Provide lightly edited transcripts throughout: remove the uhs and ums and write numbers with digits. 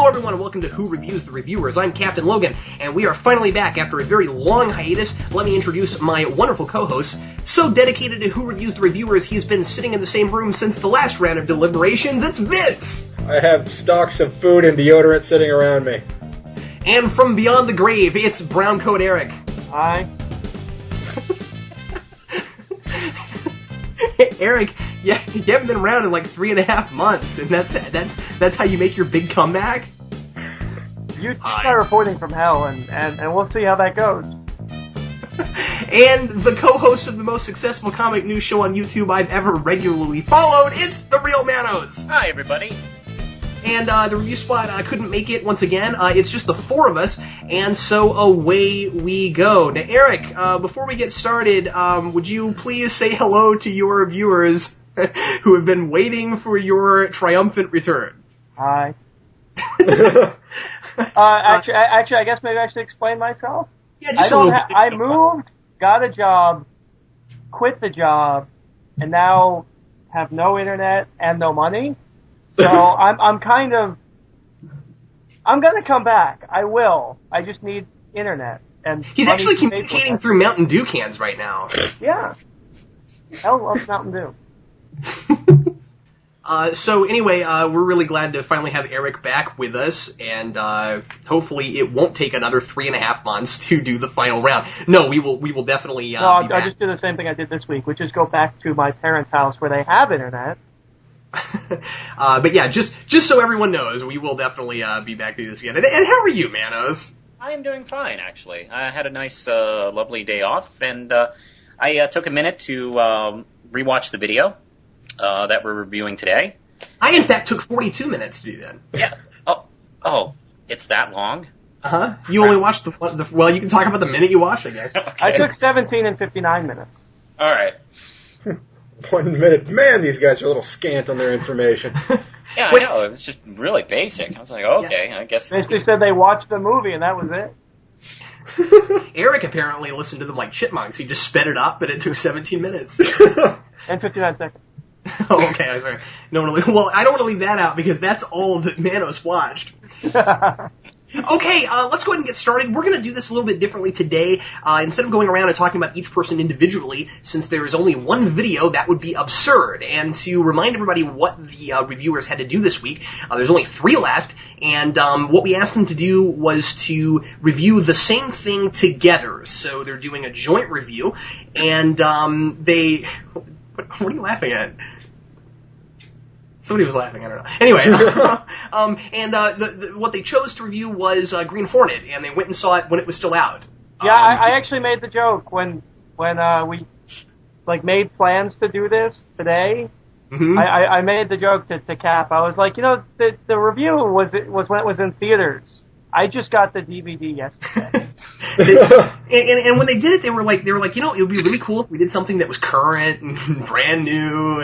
Hello everyone and welcome to Who Reviews the Reviewers. I'm Captain Logan, and we are finally back after a very long hiatus. Let me introduce my wonderful co-host. So dedicated to Who Reviews the Reviewers, he's been sitting in the same room since the last round of deliberations. It's Vince! I have stocks of food and deodorant sitting around me. And from beyond the grave, it's Brown Coat Eric. Hi. Eric, yeah, you haven't been around in like 3.5 months, and that's how you make your big comeback? You start reporting from hell, and we'll see how that goes. And the co-host of the most successful comic news show on YouTube I've ever regularly followed, it's The Real Manos! Hi, everybody. And the review spot couldn't make it once again. It's just the four of us, and so away we go. Now, Eric, before we get started, would you please say hello to your viewers who have been waiting for your triumphant return? Hi. Actually, I guess maybe I should explain myself. Yeah, just a little bit. I moved, got a job, quit the job, and now have no internet and no money. So I'm gonna come back. I will. I just need internet and. He's actually communicating through Mountain Dew cans right now. Yeah. Hell loves Mountain Dew. So anyway, we're really glad to finally have Eric back with us, and hopefully it won't take another 3.5 months to do the final round. No, we will definitely. No, I'll just do the same thing I did this week, which is go back to my parents' house where they have internet. But yeah, just so everyone knows, we will definitely be back to do this again. And how are you, Manos? I am doing fine, actually. I had a nice, lovely day off, and I took a minute to rewatch the video that we're reviewing today. I, in fact, took 42 minutes to do that. Yeah. Oh, it's that long? Uh-huh. You only watched the well, you can talk about the minute you watched, I guess. Okay. I took 17 and 59 minutes. All right. 1 minute. Man, these guys are a little scant on their information. Yeah, I know. It was just really basic. I was like, okay, yeah. I guess. They just said they watched the movie, and that was it. Eric apparently listened to them like chipmunks. He just sped it up, but it took 17 minutes. And 59 seconds. Oh, okay, I'm sorry. Well, I don't want to leave that out because that's all that Manos watched. Okay, let's go ahead and get started. We're going to do this a little bit differently today. Instead of going around and talking about each person individually, since there is only one video, that would be absurd. And to remind everybody what the reviewers had to do this week, there's only 3 left, and what we asked them to do was to review the same thing together. So they're doing a joint review, and they... What are you laughing at? Somebody was laughing, I don't know. Anyway, what they chose to review was Green Hornet, and they went and saw it when it was still out. Yeah, I actually made the joke when we made plans to do this today. Mm-hmm. I made the joke to Cap. I was like, the review was when it was in theaters. I just got the DVD yesterday. And when they did it, they were like, it would be really cool if we did something that was current and brand new,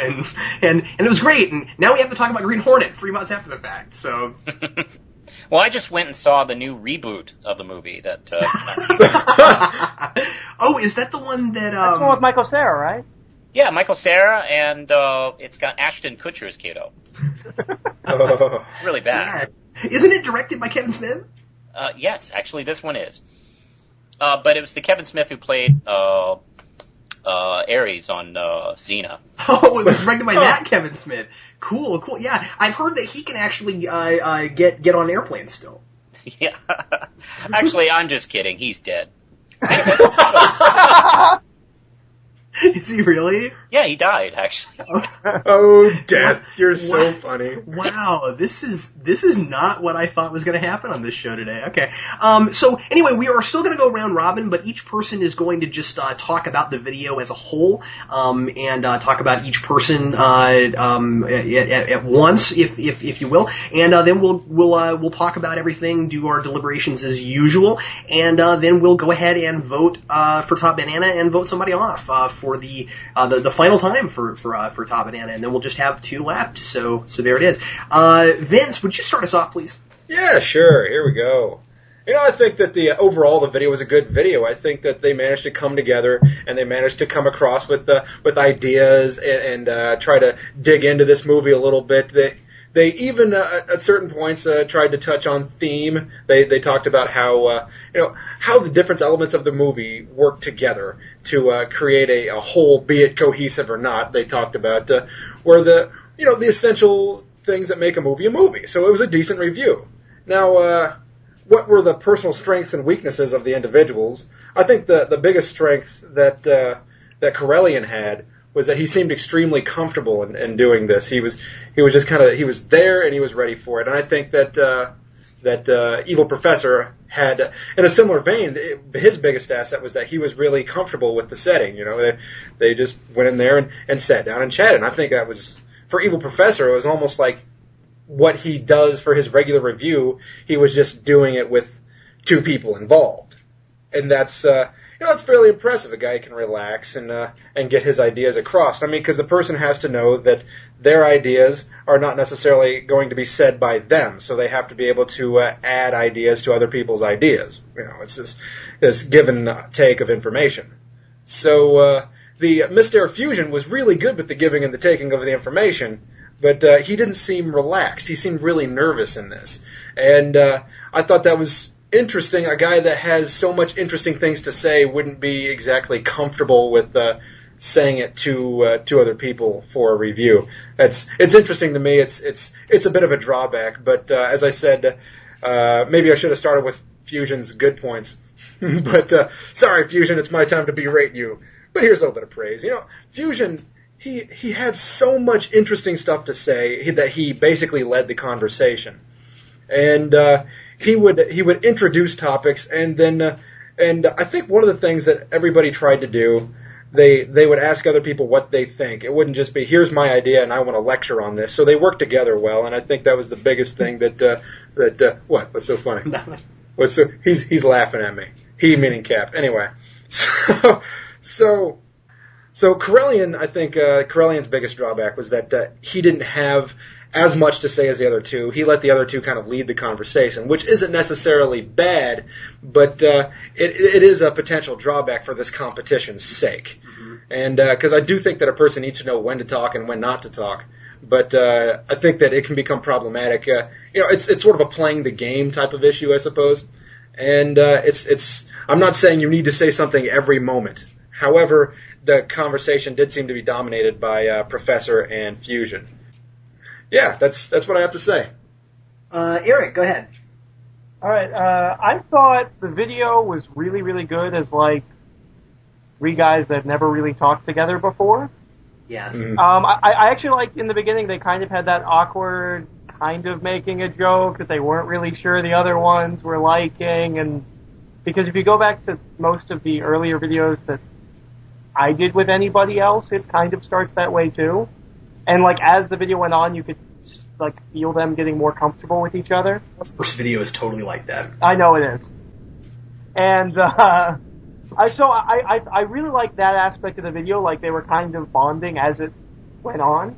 and it was great. And now we have to talk about Green Hornet 3 months after the fact. So, well, I just went and saw the new reboot of the movie that. Oh, is that the one that? That's the one with Michael Cera, right? Yeah, Michael Cera, and it's got Ashton Kutcher as Kato. Really bad. Yeah. Isn't it directed by Kevin Smith? Yes, actually, this one is. But it was the Kevin Smith who played Ares on Xena. Oh, it was directed by that Kevin Smith. Cool. Yeah, I've heard that he can actually get on airplanes still. Yeah. Actually, I'm just kidding. He's dead. Is he really? Yeah, he died, actually. Oh, death! You're so funny. Wow, this is not what I thought was going to happen on this show today. Okay, so anyway, we are still going to go round robin, but each person is going to just talk about the video as a whole, and talk about each person at once, if you will, and then we'll talk about everything, do our deliberations as usual, and then we'll go ahead and vote for Top Banana and vote somebody off for the final time for Top Banana, and then we'll just have 2 left. So there it is. Vince, would you start us off, please? Yeah, sure. Here we go. I think that overall the video was a good video. I think that they managed to come together and they managed to come across with ideas and try to dig into this movie a little bit. They even at certain points tried to touch on theme. They talked about how how the different elements of the movie work together to create a whole, be it cohesive or not. They talked about where the essential things that make a movie. So it was a decent review. Now, what were the personal strengths and weaknesses of the individuals? I think the biggest strength that Corellian had was that he seemed extremely comfortable in doing this. He was just he was there and he was ready for it. And I think that Evil Professor had, in a similar vein, his biggest asset was that he was really comfortable with the setting. They just went in there and sat down and chatted. And I think that was, for Evil Professor, it was almost like what he does for his regular review. He was just doing it with two people involved, and that's it's fairly impressive. A guy can relax and get his ideas across. I mean, because the person has to know that their ideas are not necessarily going to be said by them, so they have to be able to add ideas to other people's ideas. It's this give and take of information. So the Mr. Fusion was really good with the giving and the taking of the information, but he didn't seem relaxed. He seemed really nervous in this, and I thought that was interesting. A guy that has so much interesting things to say wouldn't be exactly comfortable with saying it to other people for a review. It's interesting to me. It's a bit of a drawback, but as I said, maybe I should have started with Fusion's good points. But sorry, Fusion, it's my time to berate you. But here's a little bit of praise. Fusion, he had so much interesting stuff to say that he basically led the conversation, and he would introduce topics, and then and I think one of the things that everybody tried to do, they would ask other people what they think. It wouldn't just be, here's my idea and I want to lecture on this. So they worked together well, and I think that was the biggest thing that what's so funny? He's laughing at me. He meaning Cap. Anyway, so Corellian, I think Corellian's biggest drawback was that he didn't have as much to say as the other two. He let the other two kind of lead the conversation, which isn't necessarily bad, but it is a potential drawback for this competition's sake. Mm-hmm. And because I do think that a person needs to know when to talk and when not to talk. But I think that it can become problematic. It's sort of a playing the game type of issue, I suppose. And I'm not saying you need to say something every moment. However, the conversation did seem to be dominated by Professor and Fusion. Yeah, that's what I have to say. Eric, go ahead. All right. I thought the video was really, really good as like three guys that never really talked together before. Yeah. Mm-hmm. I actually liked in the beginning they kind of had that awkward kind of making a joke that they weren't really sure the other ones were liking, and because if you go back to most of the earlier videos that I did with anybody else, it kind of starts that way too. And like as the video went on, you could like feel them getting more comfortable with each other. The first video is totally like that. I know it is. And I really liked that aspect of the video, like they were kind of bonding as it went on.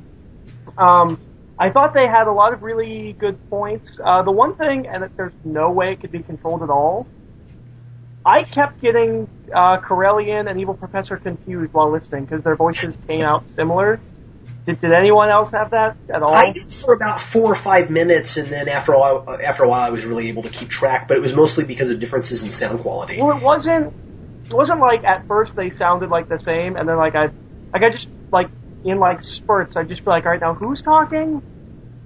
I thought they had a lot of really good points. The one thing, and there's no way it could be controlled at all, I kept getting Corellian and Evil Professor confused while listening because their voices came out similar. Did anyone else have that at all? I did for about 4 or 5 minutes, and then after a while I was really able to keep track, but it was mostly because of differences in sound quality. Well, it wasn't like at first they sounded like the same, and then I just like in like spurts I'd just be like, all right, now who's talking?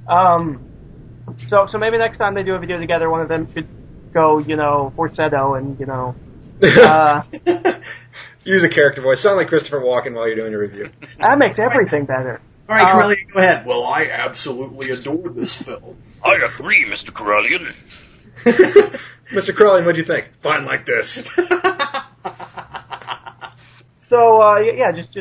So maybe next time they do a video together, one of them should go, falsetto and use a character voice. Sound like Christopher Walken while you're doing your review. That makes everything better. All right, Corellian, go ahead. Well, I absolutely adored this film. I agree, Mr. Corellian. Mr. Corellian, what'd you think? Fine like this. So yeah, just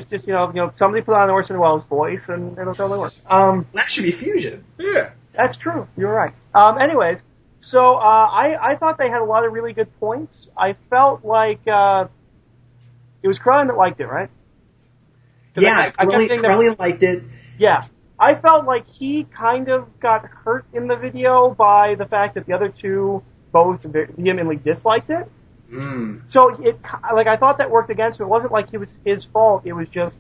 somebody put on Orson Welles' voice and it'll totally work. That should be Fusion. Yeah, that's true. You're right. Anyways, so I thought they had a lot of really good points. I felt like it was Corellian that liked it, right? Yeah, Corellian liked it. Yeah. I felt like he kind of got hurt in the video by the fact that the other two both vehemently disliked it. Mm. So I thought that worked against him. It wasn't like it was his fault. It was just,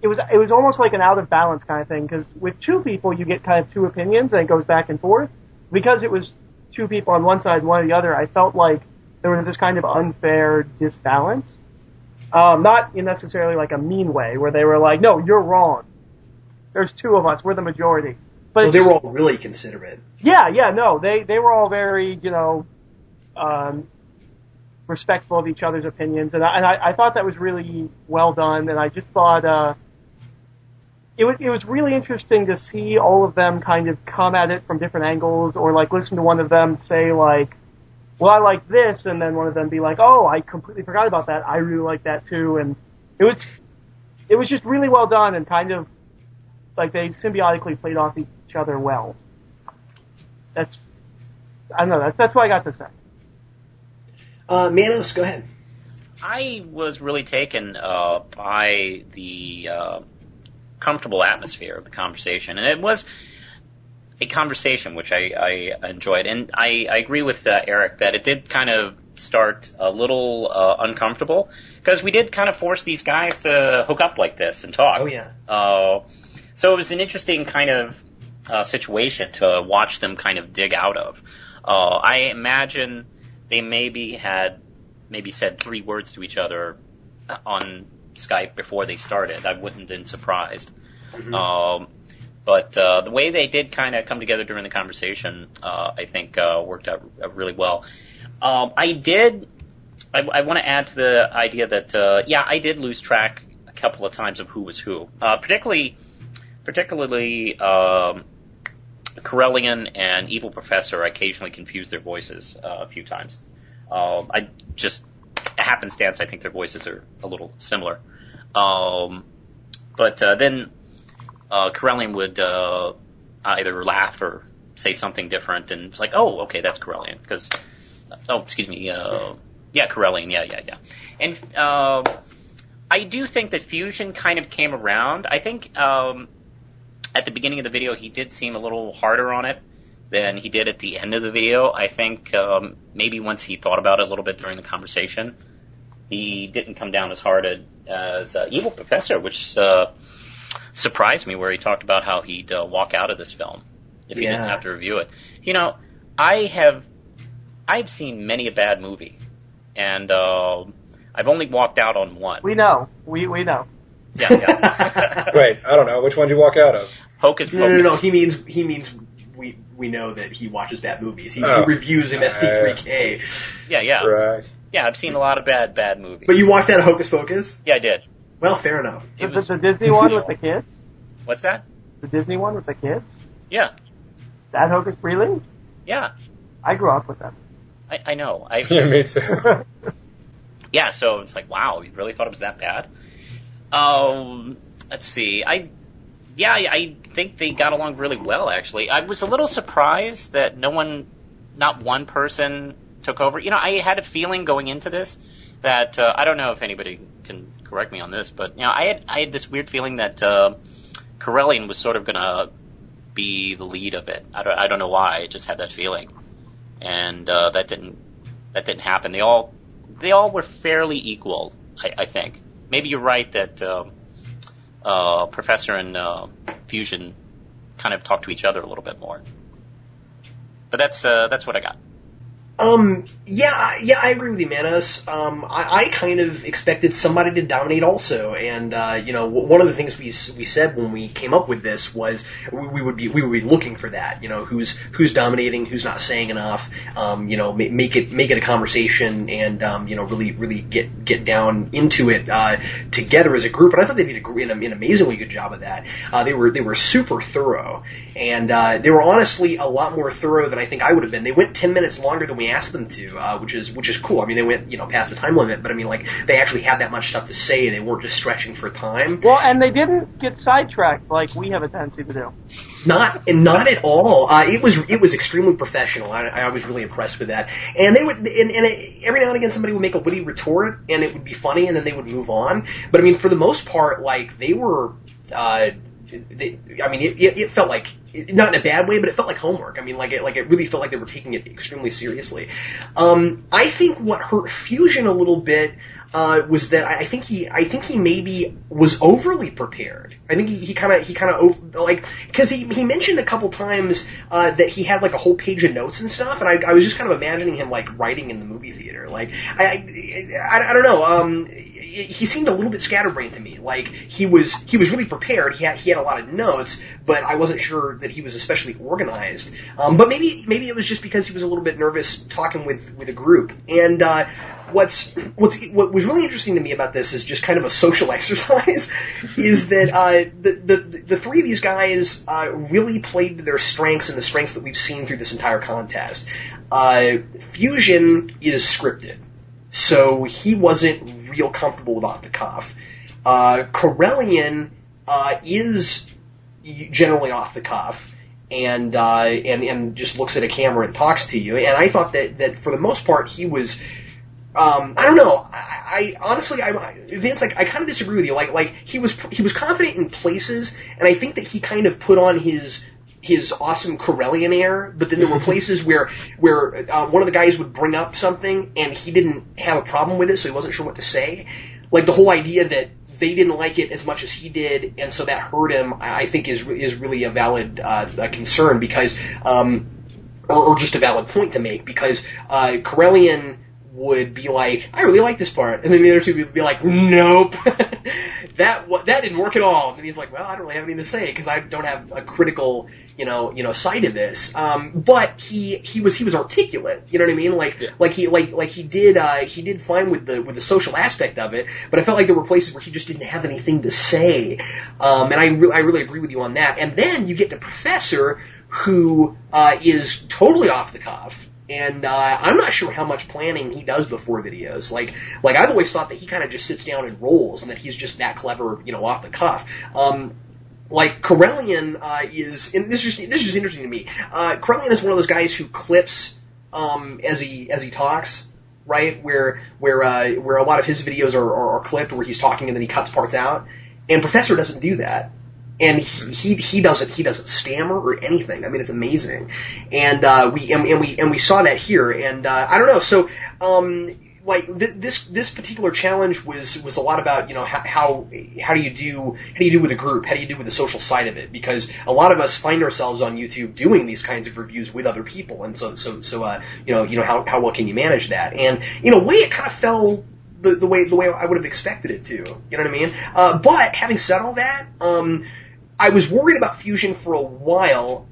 it was almost like an out of balance kind of thing, because with two people you get kind of two opinions and it goes back and forth. Because it was two people on one side and one on the other, I felt like there was this kind of unfair disbalance. Not in necessarily like a mean way, where they were like, no, you're wrong. There's two of us, we're the majority. But they were all really considerate. Yeah, no, they were all very, respectful of each other's opinions, and I thought that was really well done, and I just thought, it was really interesting to see all of them kind of come at it from different angles, or like listen to one of them say like, well, I like this, and then one of them be like, oh, I completely forgot about that, I really like that too, and it was just really well done, and kind of like they symbiotically played off each other well. I don't know, that's what I got to say. Manos, go ahead. I was really taken by the comfortable atmosphere of the conversation, and it was a conversation which I enjoyed, and I agree with Eric that it did kind of start a little uncomfortable, because we did kind of force these guys to hook up like this and talk. Oh, yeah. So it was an interesting kind of situation to watch them kind of dig out of. I imagine they maybe said 3 words to each other on Skype before they started. I wouldn't have been surprised. Mm-hmm. But the way they did kind of come together during the conversation, I think worked out really well. I want to add to the idea that, I did lose track a couple of times of who was who. Particularly Corellian and Evil Professor occasionally confused their voices a few times. Happenstance, I think their voices are a little similar. But then Corellian would either laugh or say something different, and it's like, oh, okay, that's Corellian. Corellian, yeah. And I do think that Fusion kind of came around. I think at the beginning of the video he did seem a little harder on it than he did at the end of the video. I think maybe once he thought about it a little bit during the conversation, he didn't come down as hard as Evil Professor, which surprised me, where he talked about how he'd walk out of this film if he didn't have to review it. I've seen many a bad movie, and I've only walked out on one. We know. We know. Yeah. Wait, I don't know. Which one did you walk out of? Hocus Pocus. No. He means we know that he watches bad movies. He reviews him ST3K. Yeah. Right. Yeah, I've seen a lot of bad movies. But you walked out of Hocus Pocus? Yeah, I did. Well, fair enough. The Disney one with the kids? What's that? The Disney one with the kids? Yeah. That Hocus, really? Yeah. I grew up with them. I know. Yeah, me too. Yeah, so it's like, wow, you really thought it was that bad? Let's see. I think they got along really well, actually. I was a little surprised that not one person took over. I had a feeling going into this that, I don't know if anybody can correct me on this, but, I had this weird feeling that, Corellian was sort of gonna be the lead of it. I don't know why, I just had that feeling. And, that didn't happen. They all were fairly equal, I think. Maybe you're right that, Professor and Fusion kind of talk to each other a little bit more. But that's what I got. I agree with you, Manos. I kind of expected somebody to dominate also, and one of the things we said when we came up with this was we would be looking for that. Who's dominating, who's not saying enough. Make it a conversation, and really get down into it together as a group. And I thought they did an amazingly good job of that. They were super thorough, and they were honestly a lot more thorough than I think I would have been. They went 10 minutes longer than we asked them to, which is cool. I mean, they went past the time limit, but I mean, like, they actually had that much stuff to say. They weren't just stretching for time. Well, and they didn't get sidetracked like we have a tendency to do. Not at all. It was extremely professional. I was really impressed with that. And they would, and every now and again, somebody would make a witty retort, and it would be funny, and then they would move on. But I mean, for the most part, like, they were. It felt like, not in a bad way, but it felt like homework. I mean, it really felt like they were taking it extremely seriously. I think what hurt Fusion a little bit was that I think he maybe was overly prepared. I think he kind of like, because he mentioned a couple times that he had like a whole page of notes and stuff, and I was just kind of imagining him like writing in the movie theater. Like I don't know. He seemed a little bit scatterbrained to me. Like he was really prepared. He had a lot of notes, but I wasn't sure that he was especially organized. But maybe it was just because he was a little bit nervous talking with a group. And what was really interesting to me about this is just kind of a social exercise. Is that the three of these guys really played to their strengths and the strengths that we've seen through this entire contest. Fusion is scripted. So he wasn't real comfortable with off the cuff. Corellian is generally off the cuff and just looks at a camera and talks to you. And I thought that for the most part he was. I don't know. I honestly, Vince, I kind of disagree with you. Like he was confident in places, and I think that he kind of put on his awesome Corellian air, but then there were places where one of the guys would bring up something and he didn't have a problem with it, so he wasn't sure what to say. Like the whole idea that they didn't like it as much as he did, and so that hurt him, I think is really a valid concern, because or just a valid point to make, because Corellian would be like, I really like this part, and then the other two would be like, nope, that didn't work at all. And he's like, well, I don't really have anything to say because I don't have a critical, side to this. But he was articulate. You know what I mean? Like he did fine with the social aspect of it. But I felt like there were places where he just didn't have anything to say. And I really agree with you on that. And then you get the professor, who is totally off the cuff. And I'm not sure how much planning he does before videos. Like I've always thought that he kind of just sits down and rolls, and that he's just that clever, off the cuff. Like Corellian is, and this is just interesting to me. Corellian is one of those guys who clips as he talks, right? Where a lot of his videos are clipped, where he's talking and then he cuts parts out. And Professor doesn't do that. And he doesn't stammer or anything. I mean, it's amazing, and we saw that here. And I don't know. So this particular challenge was a lot about how do you do with a group? How do you do with the social side of it? Because a lot of us find ourselves on YouTube doing these kinds of reviews with other people, and so how well can you manage that? And in a way, it kind of fell the way I would have expected it to. You know what I mean? But having said all that, I was worried about Fusion for a while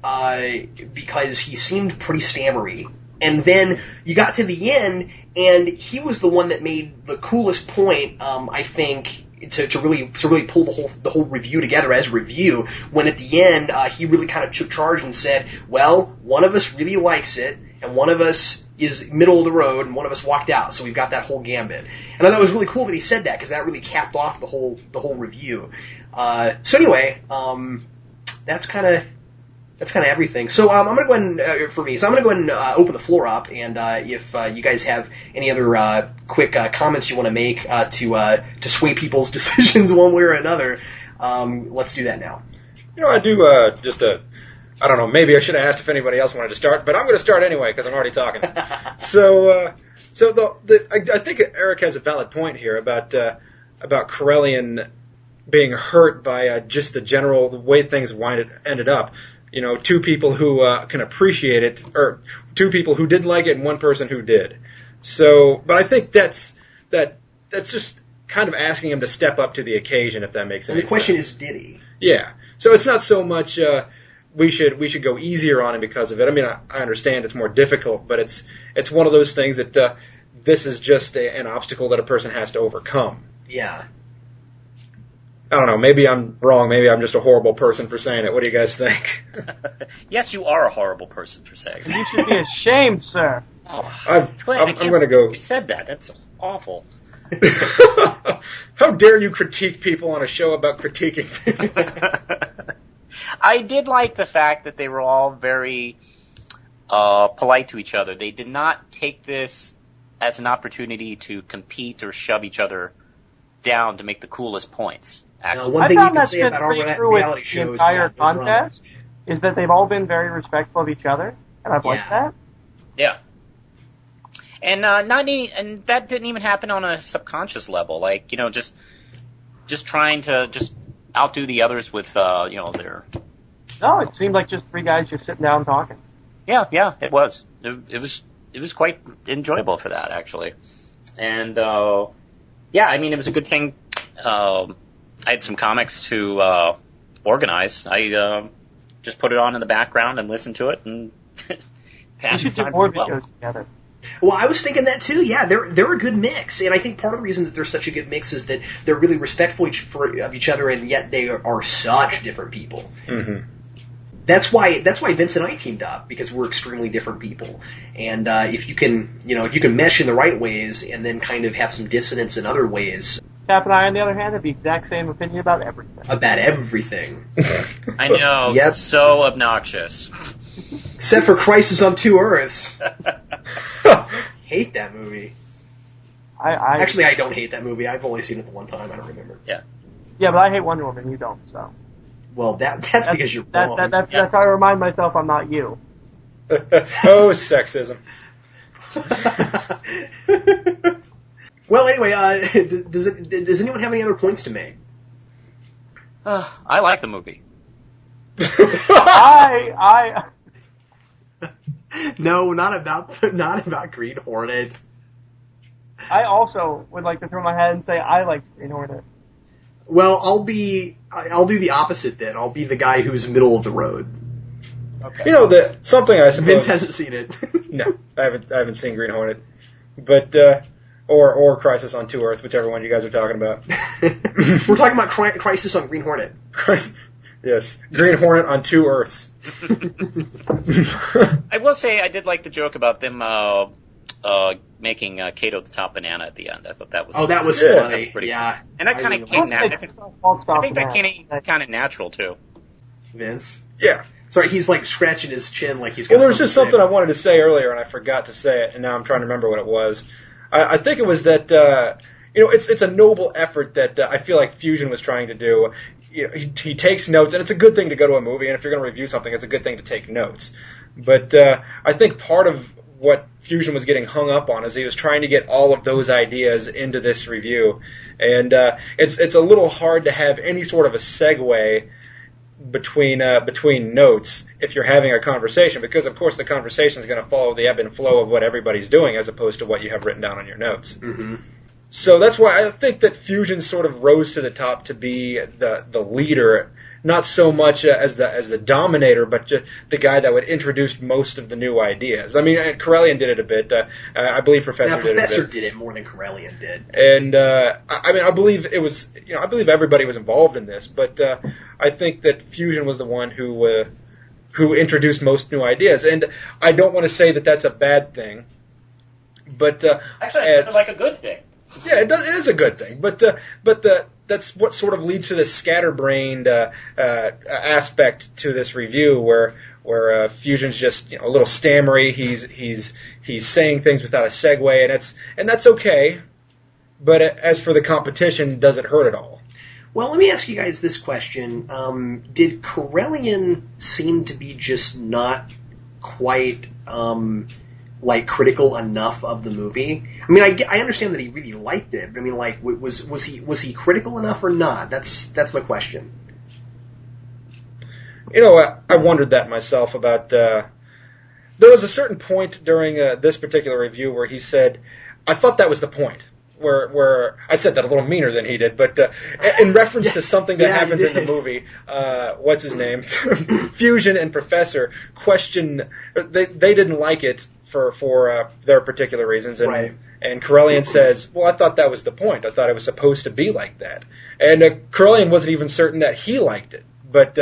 because he seemed pretty stammery. And then you got to the end, and he was the one that made the coolest point, I think, to really pull the whole review together as a review. When at the end he really kind of took charge and said, "Well, one of us really likes it, and one of us is middle of the road, and one of us walked out. So we've got that whole gambit." And I thought it was really cool that he said that, because that really capped off the whole review. So anyway, that's kind of everything. So I'm going to go ahead and, for me, so I'm going to go ahead and open the floor up, and if you guys have any other quick comments you want to make to sway people's decisions one way or another, let's do that now. I do I don't know, maybe I should have asked if anybody else wanted to start, but I'm going to start anyway because I'm already talking. So I think Eric has a valid point here about Corellian being hurt by just the way things ended up. Two people who can appreciate it, or two people who didn't like it, and one person who did. So, but I think that's just kind of asking him to step up to the occasion, if that makes any sense. And the question is, did he? Yeah. So it's not so much we should go easier on him because of it. I mean, I understand it's more difficult, but it's one of those things that this is just an obstacle that a person has to overcome. Yeah. I don't know. Maybe I'm wrong. Maybe I'm just a horrible person for saying it. What do you guys think? Yes, you are a horrible person for saying it. You should be ashamed, sir. Oh, I'm going to go. You said that. That's awful. How dare you critique people on a show about critiquing people? I did like the fact that they were all very polite to each other. They did not take this as an opportunity to compete or shove each other down to make the coolest points. One thing you can say about our reality shows, the entire contest is that they've all been very respectful of each other, and I've liked that. Yeah. and and that didn't even happen on a subconscious level. Like, just trying to just outdo the others with their. No, it seemed like just three guys just sitting down talking. Yeah, it was. It was quite enjoyable for that, actually. And it was a good thing. I had some comics to organize. I just put it on in the background and listened to it and passed the time. We should do more videos together. Well, I was thinking that too. Yeah, they're a good mix, and I think part of the reason that they're such a good mix is that they're really respectful of each other, and yet they are such different people. Mm-hmm. That's why Vince and I teamed up, because we're extremely different people, and if you can mesh in the right ways, and then kind of have some dissonance in other ways. Cap and I, on the other hand, have the exact same opinion about everything. About everything. I know. Yep. So obnoxious. Except for Crisis on Two Earths. Hate that movie. Actually, I don't hate that movie. I've only seen it the one time. I don't remember. Yeah. Yeah, but I hate Wonder Woman. You don't, so. Well, that's because you're wrong. That's how I remind myself I'm not you. Oh, sexism. Well, anyway, does anyone have any other points to make? I like the movie. No, not about Green Hornet. I also would like to throw my head and say I like Green Hornet. Well, I'll do the opposite then. I'll be the guy who's middle of the road. Okay. Something I suppose Vince hasn't seen it. No, I haven't seen Green Hornet, but or Crisis on Two Earths, whichever one you guys are talking about. We're talking about Crisis on Green Hornet. Yes, Green Hornet on Two Earths. I will say I did like the joke about them making Kato the top banana at the end. I thought that was that was funny. That was pretty funny. And that kind of came I think that came kind of natural too. Vince? Yeah. Sorry, he's like scratching his chin like he's got there was just something I wanted to say earlier and I forgot to say it, and now I'm trying to remember what it was. I think it was that it's a noble effort that I feel like Fusion was trying to do. He takes notes, and it's a good thing to go to a movie, and if you're going to review something, it's a good thing to take notes. But I think part of what Fusion was getting hung up on is he was trying to get all of those ideas into this review, and it's a little hard to have any sort of a segue between notes if you're having a conversation, because of course the conversation is going to follow the ebb and flow of what everybody's doing as opposed to what you have written down on your notes. Mm-hmm. So that's why I think that Fusion sort of rose to the top to be the leader, not so much as the dominator, but just the guy that would introduce most of the new ideas. I mean, Corellian did it a bit. I believe Professor did it a bit. Professor did it more than Corellian did. And I believe it was, I believe everybody was involved in this, but I think that Fusion was the one who introduced most new ideas. And I don't want to say that that's a bad thing, but actually, it sounded like a good thing. Yeah, it is a good thing, but that's what sort of leads to this scatterbrained aspect to this review, where Fusion's just a little stammery. He's saying things without a segue, and that's okay. But as for the competition, does it hurt at all? Well, let me ask you guys this question: did Corellian seem to be just not quite critical enough of the movie? I mean, I understand that he really liked it. But I mean, was he critical enough or not? That's my question. I wondered that myself about. There was a certain point during this particular review where he said, "I thought that was the point." Where I said that a little meaner than he did, but in reference to something that happens in the movie, what's his name? Fusion and Professor question. They didn't like it for their particular reasons, and right. And Corellian says, "Well, I thought that was the point. I thought it was supposed to be like that." And Corellian wasn't even certain that he liked it, but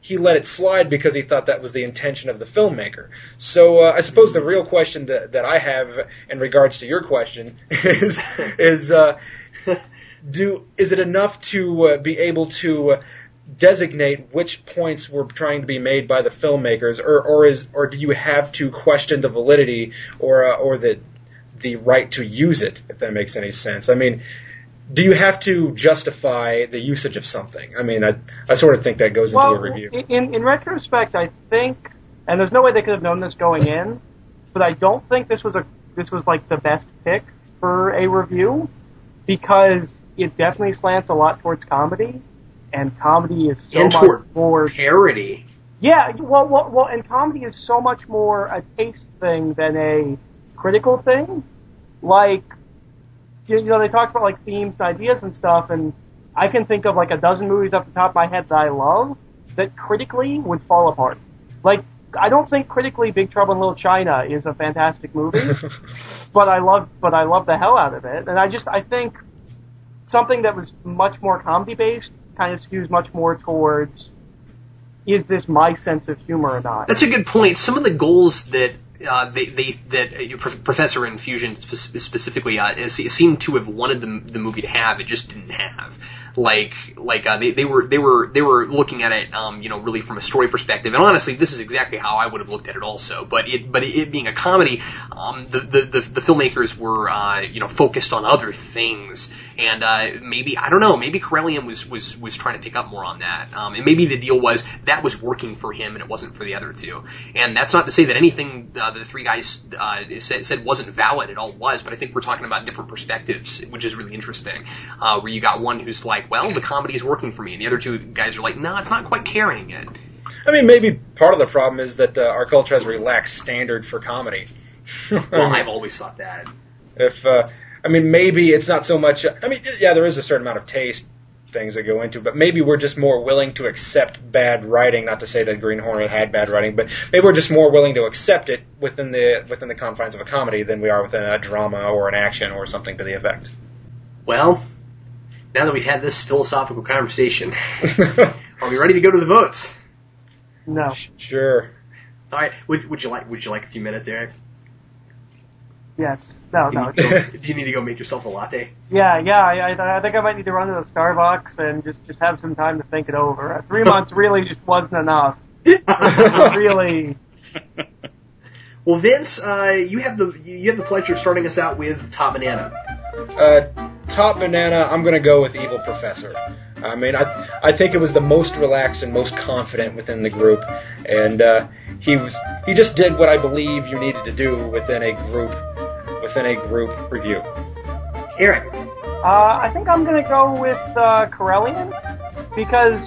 he let it slide because he thought that was the intention of the filmmaker. So I suppose the real question that I have in regards to your question is it enough to be able to designate which points were trying to be made by the filmmakers, or do you have to question the validity or the right to use it, if that makes any sense? I mean, do you have to justify the usage of something? I mean, I sort of think that goes into a review. In retrospect, I think, and there's no way they could have known this going in, but I don't think this was this was like the best pick for a review because it definitely slants a lot towards comedy, and comedy is so and much more parody. Yeah, well, and comedy is so much more a taste thing than a critical thing. Like, you know, they talk about like themes and ideas and stuff, and I can think of like a dozen movies off the top of my head that I love that critically would fall apart. Like, I don't think critically Big Trouble in Little China is a fantastic movie, but I love the hell out of it, and I think something that was much more comedy based kind of skews much more towards, is this my sense of humor or not? That's a good point. Some of the goals that Professor Infusion specifically seem to have wanted the movie to have, it just didn't have. They were looking at it, really from a story perspective. And honestly, this is exactly how I would have looked at it also. But it being a comedy, the filmmakers were, focused on other things. And maybe Corellian was trying to pick up more on that. And maybe the deal was that was working for him and it wasn't for the other two. And that's not to say that anything the three guys said wasn't valid. It all was. But I think we're talking about different perspectives, which is really interesting. Where you got one who's like, well, the comedy is working for me, and the other two guys are like, no, it's not quite carrying it. I mean, maybe part of the problem is that our culture has a relaxed standard for comedy. Well, I've always thought that. Maybe it's not so much. There is a certain amount of taste things that go into, but maybe we're just more willing to accept bad writing. Not to say that Green Hornet had bad writing, but maybe we're just more willing to accept it within the confines of a comedy than we are within a drama or an action or something to the effect. Well, now that we've had this philosophical conversation, are we ready to go to the votes? No. Sure. All right. Would you like a few minutes, Eric? Yes. No. Do you need to go make yourself a latte? Yeah. I think I might need to run to the Starbucks and just have some time to think it over. 3 months really just wasn't enough. Really. Well, Vince, you have the pleasure of starting us out with Top Banana. Top Banana, I'm going to go with Evil Professor. I mean, I think it was the most relaxed and most confident within the group, and he just did what I believe you needed to do within a group review. Eric, I think I'm going to go with Corellian because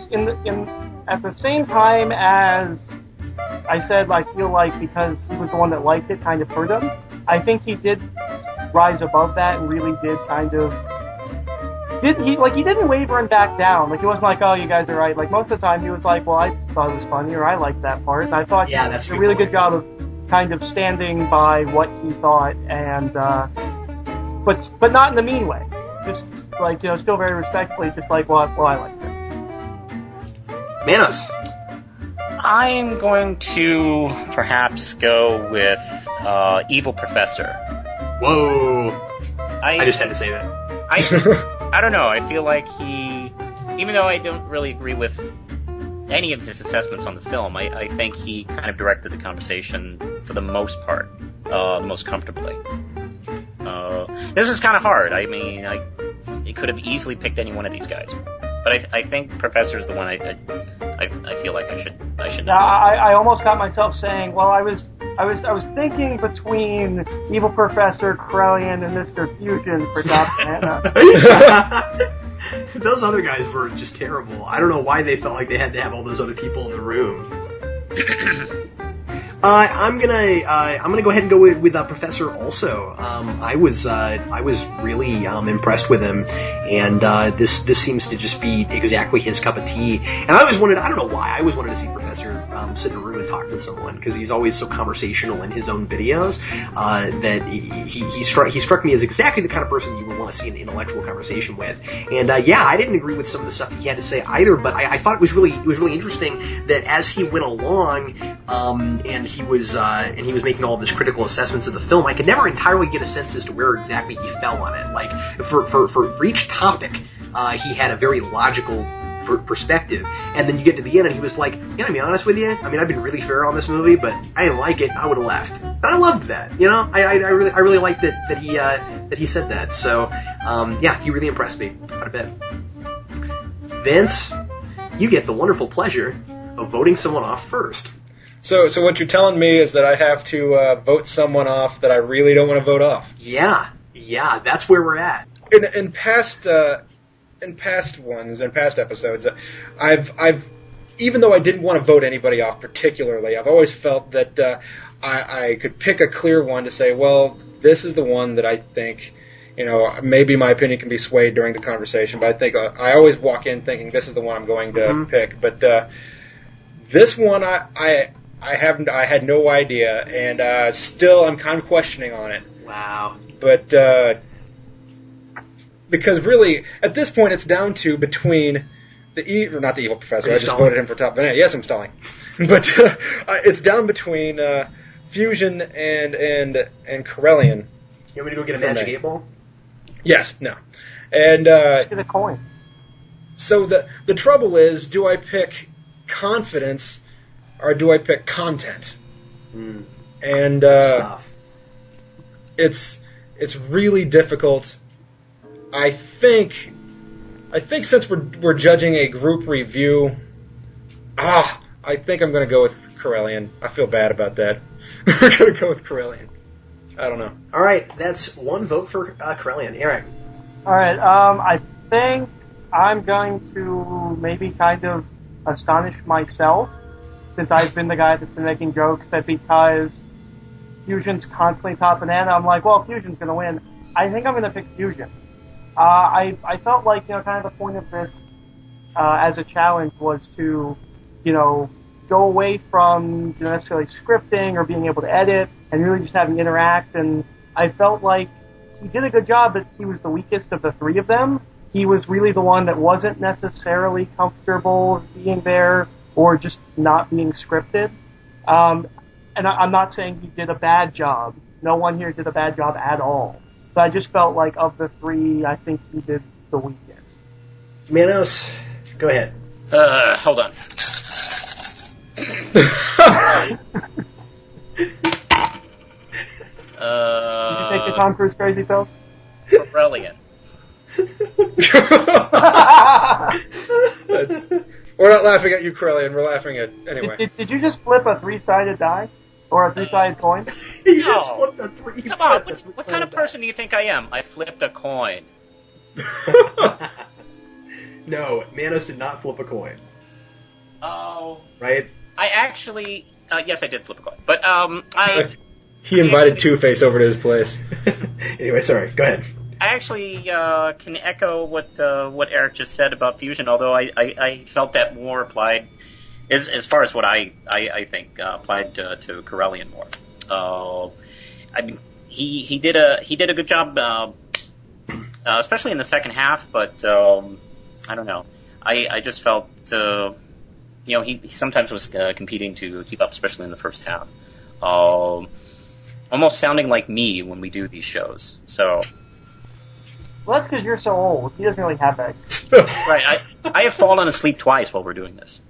at the same time as I said, I feel like because he was the one that liked it, kind of hurt him. I think he did rise above that and really did kind of he didn't waver and back down. Like, he wasn't like, oh, you guys are right. Like, most of the time he was like, well, I thought it was funny, or I liked that part. And I thought he did a really good job of kind of standing by what he thought, and but not in a mean way. Just still very respectfully, just like, well, I liked it. Manos. I'm going to perhaps go with Evil Professor. Whoa. I just had to say that. I don't know. I feel like even though I don't really agree with any of his assessments on the film, I think he kind of directed the conversation for the most part, most comfortably. This is kind of hard. I mean, you could have easily picked any one of these guys, but I think Professor is the one I feel like I should. Yeah, I almost got myself saying, well, I was thinking between Evil Professor, Corellian, and Mr. Fusion for Top Banana. Those other guys were just terrible. I don't know why they felt like they had to have all those other people in the room. I'm gonna go ahead and go with Professor also. I was really impressed with him, and this seems to just be exactly his cup of tea. And I don't know why, I always wanted to see Professor sit in a room and talk with someone, because he's always so conversational in his own videos, that he struck me as exactly the kind of person you would want to see an intellectual conversation with. And I didn't agree with some of the stuff he had to say either, but I thought it was really interesting that as he went along, and he was making all of his critical assessments of the film, I could never entirely get a sense as to where exactly he fell on it. Like, for each topic, he had a very logical perspective, and then you get to the end and he was like, "Can I be honest with you? I mean, I've been really fair on this movie, but I didn't like it. I would have left." And I loved that. I really liked that he said that. So he really impressed me quite a bit. Vince, you get the wonderful pleasure of voting someone off first. So what you're telling me is that I have to vote someone off that I really don't want to vote off. Yeah, that's where we're at. In past episodes, I've even though I didn't want to vote anybody off particularly, I've always felt that I could pick a clear one to say, well, this is the one that I think, maybe my opinion can be swayed during the conversation, but I think I always walk in thinking this is the one I'm going to pick. But this one, I had no idea, and still I'm kind of questioning on it. Wow. But because really, at this point, it's down to between not the evil professor. I just voted him for top banana. Yes, I'm stalling. But it's down between Fusion and Corellian. You want me to go get a magic 8-ball? Yes. No. And get a coin. So the trouble is, do I pick confidence or do I pick content? And That's tough. It's really difficult. I think since we're judging a group review, I think I'm going to go with Corellian. I feel bad about that. We're going to go with Corellian. I don't know. All right, that's one vote for Corellian. Eric. All right, I think I'm going to maybe kind of astonish myself, since I've been the guy that's been making jokes that because Fusion's constantly top banana, I'm like, well, Fusion's going to win. I think I'm going to pick Fusion. I felt like, kind of the point of this as a challenge was to, go away from necessarily scripting or being able to edit and really just having interact. And I felt like he did a good job, but he was the weakest of the three of them. He was really the one that wasn't necessarily comfortable being there or just not being scripted. And I'm not saying he did a bad job. No one here did a bad job at all. But I just felt like of the three, I think he did the weakest. Manos, go ahead. Hold on. Did you take the Tom Cruise crazy pills? Brilliant. We're not laughing at you, Corellian. We're laughing at anyway. Did you just flip a three-sided die or a three-sided coin? You just flipped a three. Come on, what kind of person do you think I am? I flipped a coin. No, Manos did not flip a coin. Oh. Right? I actually, yes, I did flip a coin, but He invited Two-Face over to his place. Anyway, sorry. Go ahead. I actually can echo what Eric just said about Fusion, although I felt that more applied, as far as what I think applied to Corellian more. I mean, he did a good job, especially in the second half, but I don't know. I just felt he sometimes was competing to keep up, especially in the first half. Almost sounding like me when we do these shows. So. Well, that's because you're so old. He doesn't really have that. Right. I have fallen asleep twice while we're doing this.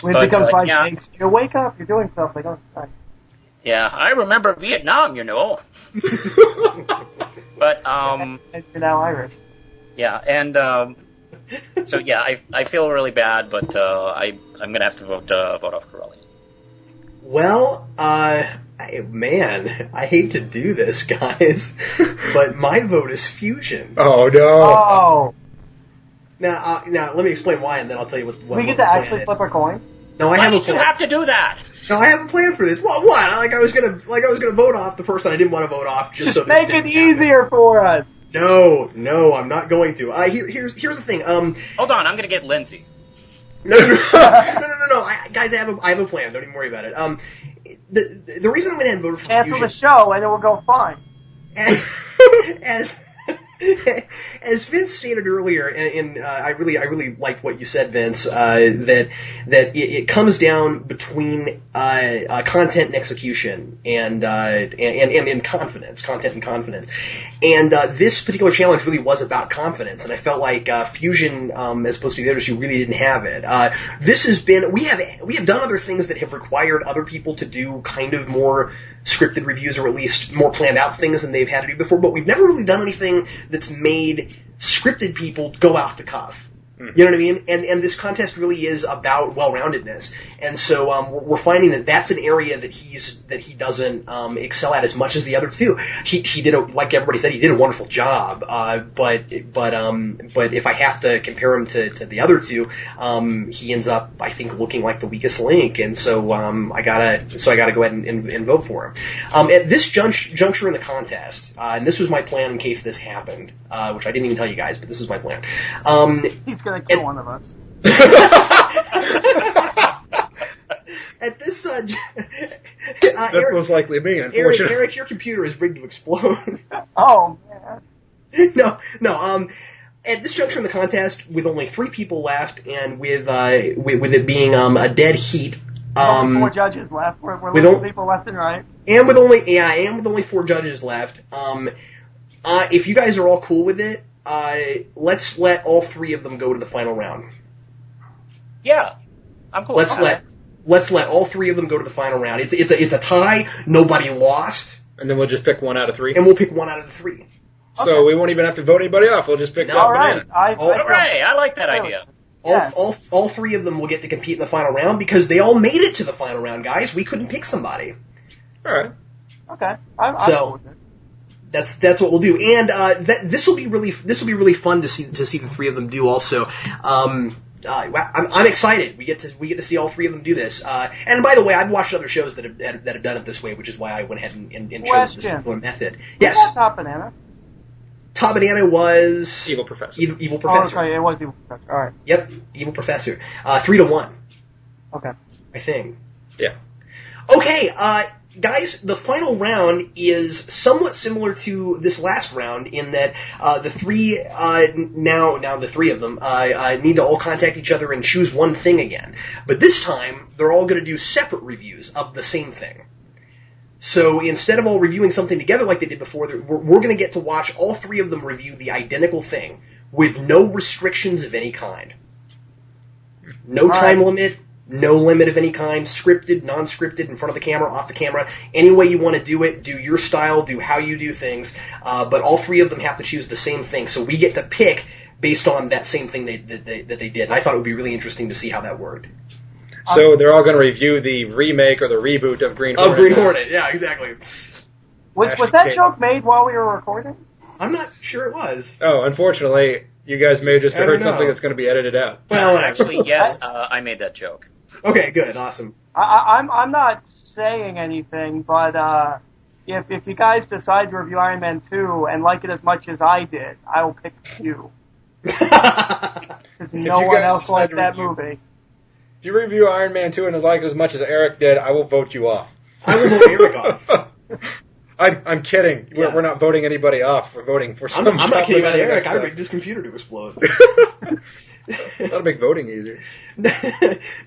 When it becomes like, yeah. You wake up, you're doing something. Oh, sorry. Yeah, I remember Vietnam, But, And you're now Irish. Yeah, and, so yeah, I feel really bad, but, I'm gonna have to vote off Corellian. Well, man, I hate to do this, guys, but my vote is Fusion. Oh, no. Oh. Now, let me explain why, and then I'll tell you what We get to actually flip a coin? No, I Why haven't. did you have to do that? No, I haven't planned for this. What? Like I was gonna vote off the person I didn't want to vote off just so. Make it easier for us. No, I'm not going to. Here's the thing. Hold on, I'm gonna get Lindsay. No. Guys, I have a plan. Don't even worry about it. The reason I'm going to vote for Cancel Fusion, the show and it will go fine. as Vince stated earlier, and I really liked what you said, Vince. That it comes down between content and execution, and confidence, content and confidence. And this particular challenge really was about confidence, and I felt like Fusion, as opposed to the others, who really didn't have it. This has been we have done other things that have required other people to do kind of more scripted reviews, or at least more planned out things than they've had to do before, but we've never really done anything that's made scripted people go off the cuff. You know what I mean? And this contest really is about well-roundedness. And so we're finding that that's an area that he doesn't excel at as much as the other two. He did like everybody said, he did a wonderful job. But if I have to compare him to the other two, he ends up, I think, looking like the weakest link. And so I gotta go ahead and vote for him. At this juncture in the contest, and this was my plan in case this happened, which I didn't even tell you guys, but this was my plan. He's gonna kill one of us. At this, That Eric, most likely me, unfortunately. Eric, your computer is rigged to explode. Oh man. No. At this juncture in the contest, with only 3 people left, and with it being a dead heat, Only 4 judges left. We're with losing people left and right. and with only 4 judges left, if you guys are all cool with it, let's let all 3 of them go to the final round. Yeah, I'm cool. Let's let all 3 of them go to the final round. It's a tie. Nobody lost, And then we'll just pick 1 out of 3. and we'll pick 1 out of the 3. So we won't even have to vote anybody off. We'll just pick No. that All right. banana. Hooray! I like that idea. All 3 of them will get to compete in the final round because they all made it to the final round, guys. We couldn't pick somebody. All right. Okay. I'm So- cool with it. That's what we'll do, and this will be really fun to see the 3 of them do. Also, I'm excited. We get to see all 3 of them do this. And by the way, I've watched other shows that have done it this way, which is why I went ahead and chose this particular method. Yes, Top Banana. Top Banana was Evil Professor. Evil Oh, Professor. okay. It was Evil Professor. All right. Yep, Evil Professor. 3-1, Okay. I think. Yeah. Okay, guys, the final round is somewhat similar to this last round in that the 3 now the 3 of them need to all contact each other and choose one thing again. But this time they're all going to do separate reviews of the same thing. So instead of all reviewing something together like they did before, we're going to get to watch all 3 of them review the identical thing with no restrictions of any kind. No time limit. No limit of any kind, scripted, non-scripted, in front of the camera, off the camera, any way you want to do it, do your style, do how you do things, but all 3 of them have to choose the same thing, so we get to pick based on that same thing that they did, and I thought it would be really interesting to see how that worked. So they're all going to review the remake or the reboot of Green Hornet. Of Green Hornet, yeah, exactly. Was that joke made while we were recording? I'm not sure it was. Oh, unfortunately, you guys may have just I don't heard know. something that's going to be edited out. Well, Actually, yes, I made that joke. Okay, good, awesome. I'm not saying anything, but if you guys decide to review Iron Man 2 and like it as much as I did, I will pick you. Because no you one guys else decide liked to that review- movie. If you review Iron Man 2 and like it as much as Eric did, I will vote you off. I will vote Eric off. I'm kidding. Yeah. We're not voting anybody off. We're voting for some. I'm not kidding about problematic Eric. I stuff. rigged his computer to explode. That'll make voting easier.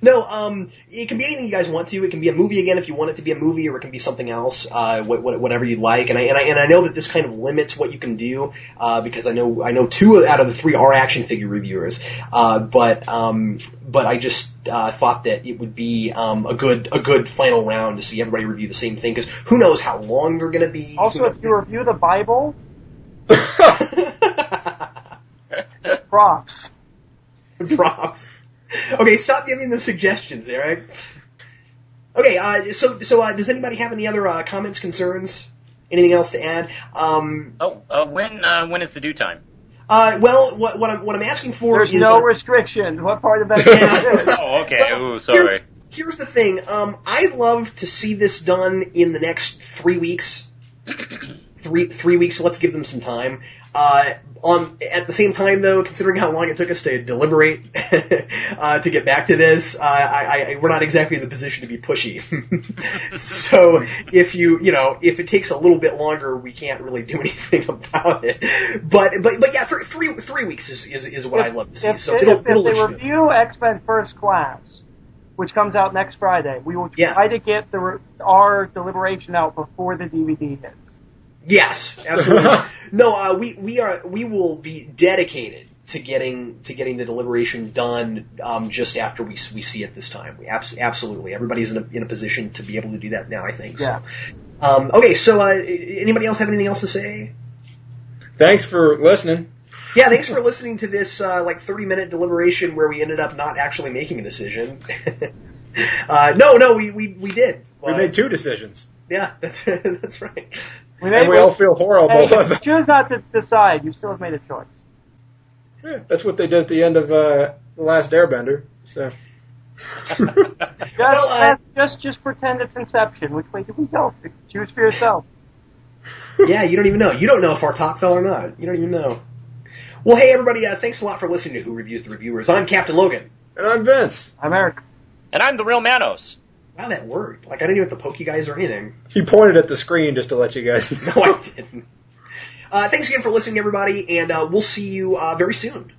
No, it can be anything you guys want to. It can be a movie again if you want it to be a movie, or it can be something else, whatever you like. And I know that this kind of limits what you can do, because I know 2 out of the 3 are action figure reviewers. But I just thought that it would be a good final round to see everybody review the same thing, because who knows how long they're going to be. Also, if you review the Bible, props. Props. Okay, stop giving them suggestions, Eric. Okay, so does anybody have any other comments, concerns, anything else to add? When is the due time? Well, what I'm asking for There's is no restrictions. What part of that Yeah. is? Oh, okay. Well, Ooh, sorry. Here's the thing. I'd love to see this done in the next 3 weeks. Three weeks. Let's give them some time. At the same time, though, considering how long it took us to deliberate to get back to this, we're not exactly in the position to be pushy. So if if it takes a little bit longer, we can't really do anything about it. But yeah, for three weeks is what I'd love to see. So it'll if they look good. review X-Men First Class, which comes out next Friday, we will try to get our deliberation out before the DVD hits. Yes, absolutely. No, we will be dedicated to getting the deliberation done just after we see it this time. Absolutely, everybody's in a position to be able to do that now, I think. Yeah. So, okay. So, anybody else have anything else to say? Thanks for listening. Yeah, thanks for listening to this 30-minute deliberation where we ended up not actually making a decision. No, we did. We made 2 decisions. Yeah, that's right. We all feel horrible. Hey, if you choose not to decide, you still have made a choice. Yeah, that's what they did at the end of The Last Airbender. So. Just pretend it's Inception. Which way do we go? Choose for yourself. Yeah, you don't even know. You don't know if our top fell or not. You don't even know. Well, hey, everybody, thanks a lot for listening to Who Reviews the Reviewers. I'm Captain Logan. And I'm Vince. I'm Eric. And I'm the real Manos. Wow, that worked. I didn't even have to poke you guys or anything. He pointed at the screen just to let you guys know. No, I didn't. Thanks again for listening, everybody, and we'll see you very soon.